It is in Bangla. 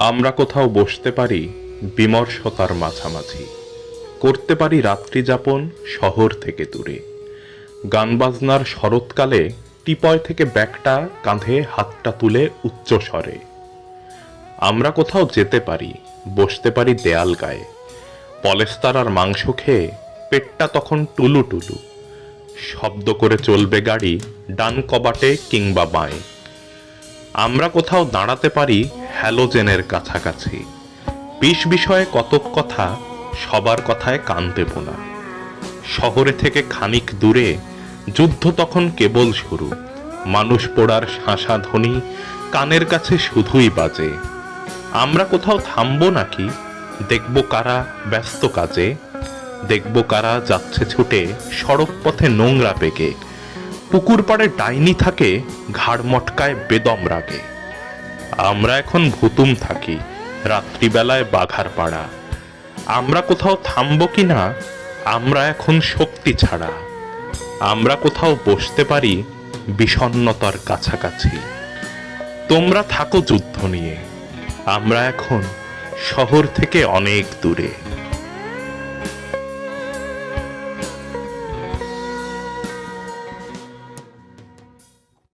আমরা কোথাও বসতে পারি বিমর্ষতার মাঝামাঝি, করতে পারি রাত্রি যাপন শহর থেকে দূরে। গান বাজনার শরৎকালে টিপয় থেকে ব্যাগটা কাঁধে হাতটা তুলে উচ্চ স্বরে। আমরা কোথাও যেতে পারি, বসতে পারি দেয়াল গায়ে, পলেস্তার আর মাংস খেয়ে পেটটা তখন টুলু টুলু। শব্দ করে চলবে গাড়ি ডান কবাটে কিংবা বাঁয়ে। আমরা কোথাও দাঁড়াতে পারি হ্যালোজেনের কাছাকাছি, বিষ বিষয়ে কতক কথা সবার কথায় কান দেব না। শহরে থেকে খানিক দূরে যুদ্ধ তখন কেবল শুরু, মানুষ পোড়ার শাঁসা ধ্বনি কানের কাছে শুধুই বাজে। আমরা কোথাও থামবো নাকি, দেখব কারা ব্যস্ত কাজে, দেখব কারা যাচ্ছে ছুটে সড়ক পথে নোংরা পেকে। পুকুর পাড়ে ডাইনি থাকে ঘাড় মটকায় বেদম রাগে। আমরা এখন ভুতুম থাকি রাত্রিবেলায় বাঘার পাড়া। আমরা কোথাও থামবো কি না, আমরা এখন শক্তি ছাড়া। আমরা কোথাও বসতে পারি বিষণ্ণতার কাছাকাছি। তোমরা থাকো যুদ্ধ নিয়ে, আমরা এখন শহর থেকে অনেক দূরে।